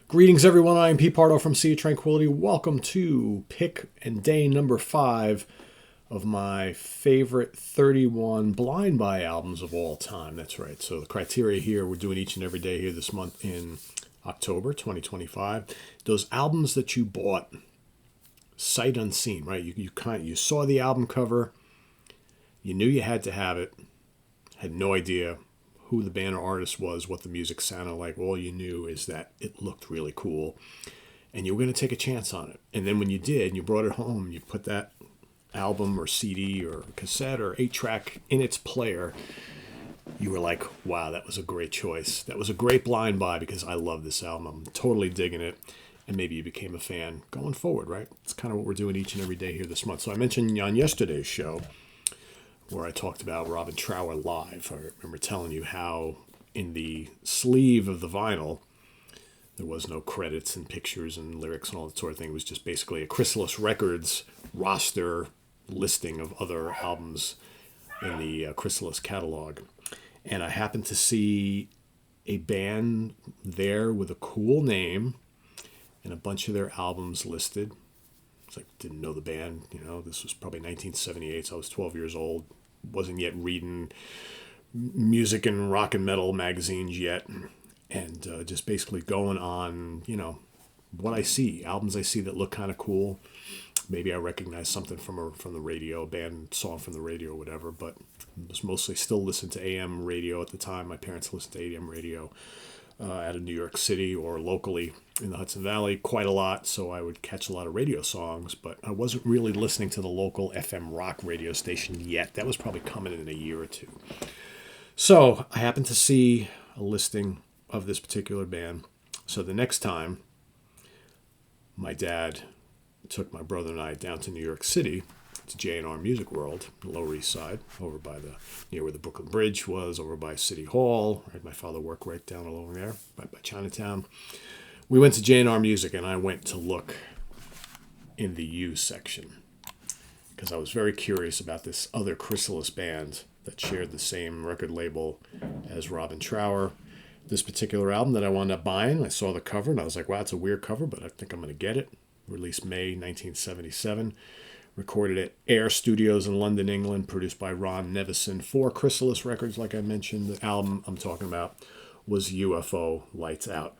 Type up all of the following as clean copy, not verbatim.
Greetings, everyone. I am Pete Pardo from Sea of Tranquility. Welcome to pick and day number 5 of my favorite 31 blind buy albums of all time. That's right. So the criteria here, we're doing each and every day here this month in October 2025. Those albums that you bought sight unseen, right? You saw the album cover, you knew you had to have it, had no idea who the band or artist was, what the music sounded like. All you knew is that it looked really cool, and you were going to take a chance on it. And then when you did, and you brought it home, you put that album or CD or cassette or 8-track in its player, you were like, wow, that was a great choice. That was a great blind buy because I love this album. I'm totally digging it. And maybe you became a fan going forward, right? It's kind of what we're doing each and every day here this month. So I mentioned on yesterday's show where I talked about Robin Trower live. I remember telling you how in the sleeve of the vinyl, there was no credits and pictures and lyrics and all that sort of thing. It was just basically a Chrysalis Records roster listing of other albums in the Chrysalis catalog. And I happened to see a band there with a cool name and a bunch of their albums listed. It's like, didn't know the band, this was probably 1978, so I was 12 years old. Wasn't yet reading music and rock and metal magazines yet. And just basically going on, what I see, albums I see that look kind of cool. Maybe I recognize something from the radio, a band song from the radio or whatever, but I was mostly still listening to AM radio at the time. My parents listened to AM radio out of New York City or locally in the Hudson Valley quite a lot, so I would catch a lot of radio songs, but I wasn't really listening to the local FM rock radio station yet. That was probably coming in a year or two. So I happened to see a listing of this particular band. So the next time, my dad took my brother and I down to New York City to J&R Music World, Lower East Side, over by near where the Brooklyn Bridge was, over by City Hall. Right, my father worked right down along there, right by Chinatown. We went to J&R Music, and I went to look in the U section because I was very curious about this other Chrysalis band that shared the same record label as Robin Trower. This particular album that I wound up buying, I saw the cover, and I was like, wow, it's a weird cover, but I think I'm going to get it. Released May 1977. Recorded at Air Studios in London, England, produced by Ron Nevison for Chrysalis Records, like I mentioned. The album I'm talking about was UFO Lights Out.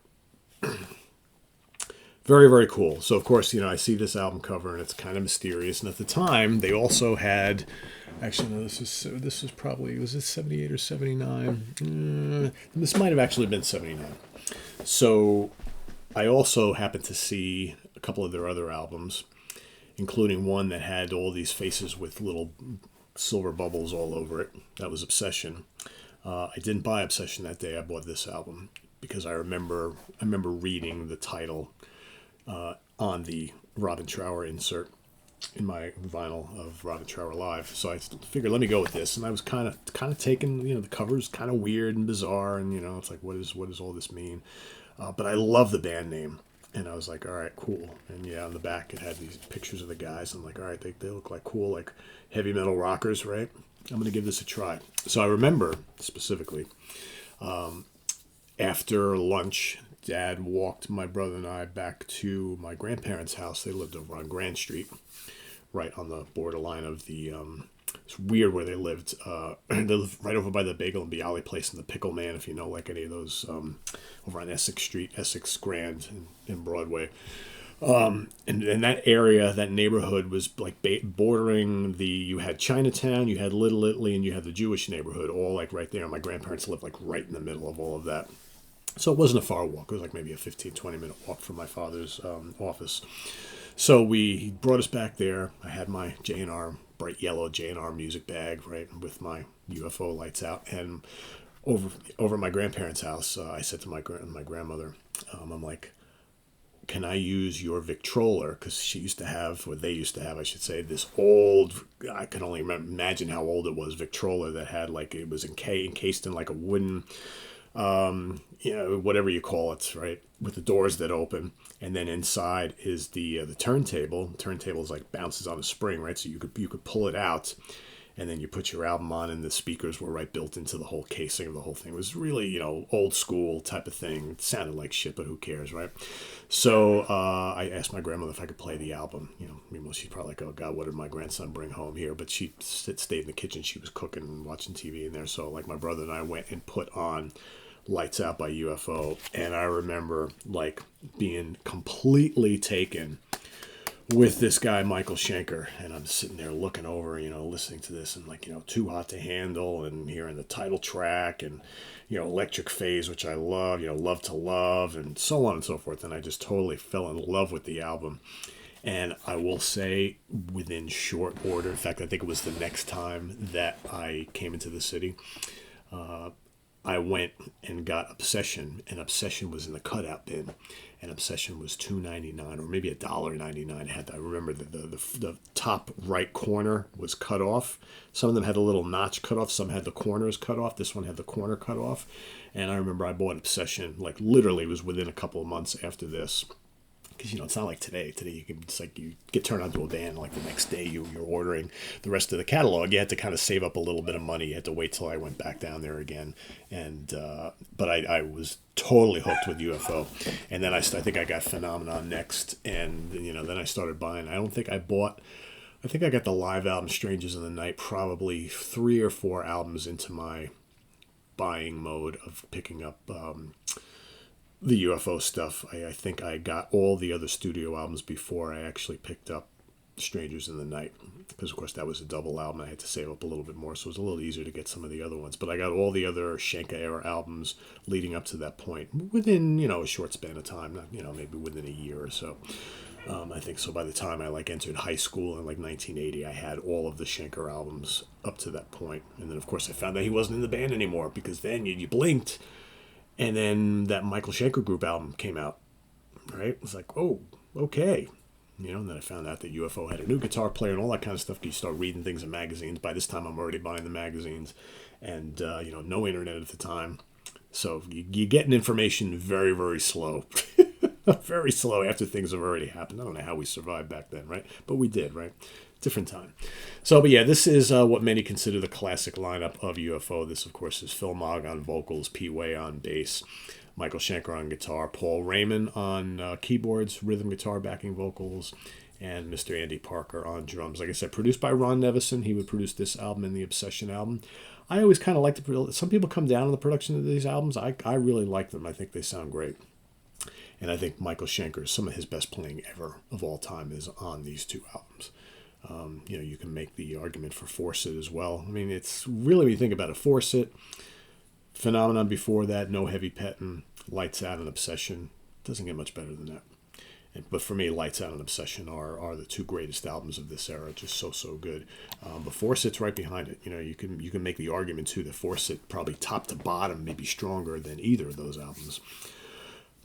Very, very cool. So, of course, I see this album cover, and it's kind of mysterious. And at the time, they also had... Actually, no, this was probably... Was this 78 or 79? This might have actually been 79. So, I also happened to see a couple of their other albums, including one that had all these faces with little silver bubbles all over it. That was Obsession. I didn't buy Obsession that day. I bought this album because I remember reading the title on the Robin Trower insert in my vinyl of Robin Trower Live. So I figured, let me go with this. And I was kind of taken, the cover's kind of weird and bizarre, and it's like, what does all this mean? But I love the band name. And I was like, all right, cool. And yeah, on the back it had these pictures of the guys. I'm like, all right, they look like cool, like heavy metal rockers, right? I'm going to give this a try. So I remember specifically, after lunch, Dad walked my brother and I back to my grandparents' house. They lived over on Grand Street, right on the borderline of the... it's weird where they lived. They lived right over by the Bagel and Bialy place and the Pickle Man, if you know, like any of those, over on Essex Street, Essex Grand and Broadway. And that area, that neighborhood was like bordering you had Chinatown, you had Little Italy, and you had the Jewish neighborhood, all like right there. My grandparents lived like right in the middle of all of that. So it wasn't a far walk. It was like maybe a 15, 20-minute walk from my father's office. So he brought us back there. I had my J&R, bright yellow J&R music bag, right, with my UFO Lights Out. And over at my grandparents' house, I said to my grandmother, I'm like, can I use your Victrola? Because they used to have, I should say, this old, I can only imagine how old it was, Victrola that had it was encased in like a wooden, whatever you call it, right, with the doors that open, and then inside is the turntable. The turntable is like bounces on a spring, right, so you could pull it out, and then you put your album on, and the speakers were right built into the whole casing of the whole thing. It was really, old school type of thing. It sounded like shit, but who cares, right? So I asked my grandmother if I could play the album. Meanwhile, she's probably like, oh God, what did my grandson bring home here? But she stayed in the kitchen. She was cooking and watching TV in there. So like my brother and I went and put on Lights Out by UFO, and I remember like being completely taken with this guy Michael Schenker, and I'm sitting there looking over, listening to this, and like, Too Hot to Handle, and hearing the title track, and Electric Phase, which I love, Love to Love, and so on and so forth, and I just totally fell in love with the album. And I will say, within short order, in fact, I think it was the next time that I came into the city, I went and got Obsession, and Obsession was in the cutout bin, and Obsession was $2.99 or maybe $1.99. I remember the top right corner was cut off. Some of them had a little notch cut off. Some had the corners cut off. This one had the corner cut off. And I remember I bought Obsession, like literally it was within a couple of months after this. Because, it's not like today. Today, it's like you get turned on to a band, like the next day you're ordering the rest of the catalog. You had to kind of save up a little bit of money. You had to wait till I went back down there again. And but I was totally hooked with UFO. And then I think I got Phenomenon next. And, then I started buying. I think I got the live album Strangers in the Night probably 3 or 4 albums into my buying mode of picking up the UFO stuff. I think I got all the other studio albums before I actually picked up Strangers in the Night, because of course that was a double album. I had to save up a little bit more, so it was a little easier to get some of the other ones. But I got all the other Schenker era albums leading up to that point within a short span of time, maybe within a year or so. I think so. By the time I entered high school in 1980, I had all of the Schenker albums up to that point. And then of course I found out he wasn't in the band anymore, because then you blinked. And then that Michael Schenker Group album came out, right? It was like, oh, okay. And then I found out that UFO had a new guitar player and all that kind of stuff. You start reading things in magazines. By this time, I'm already buying the magazines. And, no internet at the time. So you're getting information very, very slow. Very slow after things have already happened. I don't know how we survived back then, right? But we did, right? Different time. So, but yeah, this is what many consider the classic lineup of UFO. This, of course, is Phil Mogg on vocals, Pete Way on bass, Michael Schenker on guitar, Paul Raymond on keyboards, rhythm guitar, backing vocals, and Mr. Andy Parker on drums. Like I said, produced by Ron Nevison. He would produce this album and the Obsession album. I always kind of like some people come down on the production of these albums. I really like them. I think they sound great. And I think Michael Schenker, some of his best playing ever of all time is on these 2 albums. You can make the argument for Force It as well. I mean, it's really, when you think about it, Force It, Phenomenon before that, No Heavy Pettin', Lights Out, and Obsession. Doesn't get much better than that. But for me, Lights Out and Obsession are the 2 greatest albums of this era. Just so good. But Force It's right behind it. You can make the argument too that Force It probably top to bottom may be stronger than either of those albums.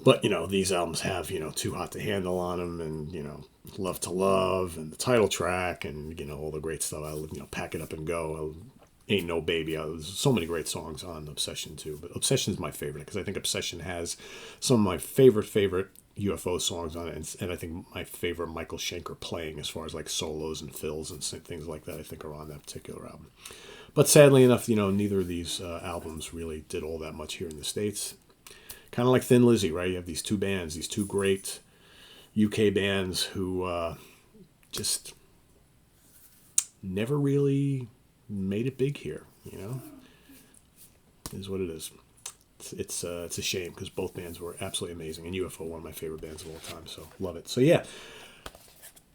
But, these albums have, Too Hot to Handle on them, and, Love to Love, and the title track, and, all the great stuff. Pack It Up and Go, Ain't No Baby. There's so many great songs on Obsession, too. But Obsession is my favorite, because I think Obsession has some of my favorite UFO songs on it, and I think my favorite Michael Schenker playing, as far as, solos and fills and things like that, I think are on that particular album. But sadly enough, neither of these albums really did all that much here in the States. Kind of like Thin Lizzy, right? You have these 2 bands, these 2 great UK bands who just never really made it big here, It is what it is. It's a shame, because both bands were absolutely amazing. And UFO, one of my favorite bands of all time, so love it. So yeah,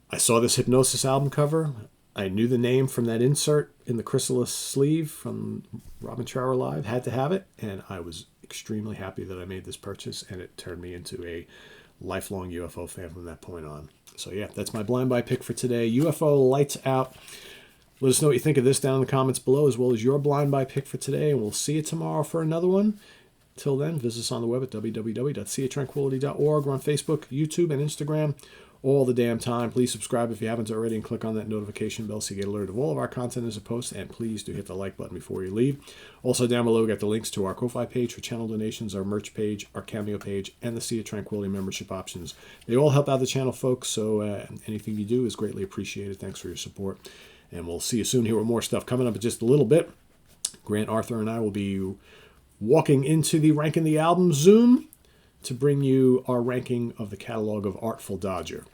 I saw this Hypnosis album cover. I knew the name from that insert in the chrysalis sleeve from Robin Trower Live. Had to have it, and I was extremely happy that I made this purchase, and it turned me into a lifelong UFO fan from that point on. So yeah, that's my blind buy pick for today. UFO Lights Out. Let us know what you think of this down in the comments below, as well as your blind buy pick for today, and we'll see you tomorrow for another one. Till then, visit us on the web at www.seatranquility.org. We're on Facebook, YouTube, and Instagram all the damn time. Please subscribe if you haven't already, and click on that notification bell so you get alerted of all of our content as a post. And please do hit the like button before you leave. Also, down below, we got the links to our Ko-Fi page for channel donations, our merch page, our Cameo page, and the Sea of Tranquility membership options. They all help out the channel, folks, so anything you do is greatly appreciated. Thanks for your support. And we'll see you soon here with more stuff coming up in just a little bit. Grant, Arthur, and I will be walking into the Ranking the Album Zoom to bring you our ranking of the catalog of Artful Dodger.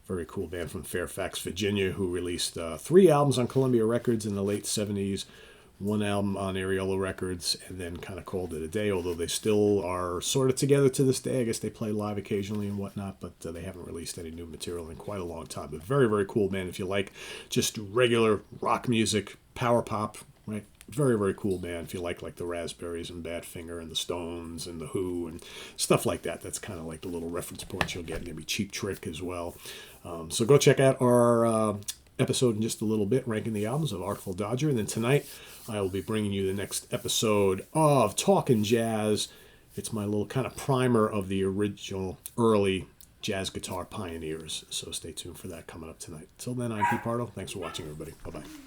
Very cool band from Fairfax, Virginia, who released 3 albums on Columbia Records in the late 70s, 1 album on Areola Records, and then kind of called it a day, although they still are sort of together to this day. I guess they play live occasionally and whatnot, but they haven't released any new material in quite a long time. But very, very cool band if you like just regular rock music, power pop, right? Very, very cool band if you like the Raspberries and Badfinger and the Stones and the Who and stuff like that. That's kind of like the little reference points you'll get. Maybe Cheap Trick as well. So go check out our episode in just a little bit, ranking the albums of Artful Dodger. And then tonight I will be bringing you the next episode of Talkin' Jazz. It's my little kind of primer of the original early jazz guitar pioneers. So stay tuned for that coming up tonight. Till then, I'm Pete Pardo. Thanks for watching, everybody. Bye-bye.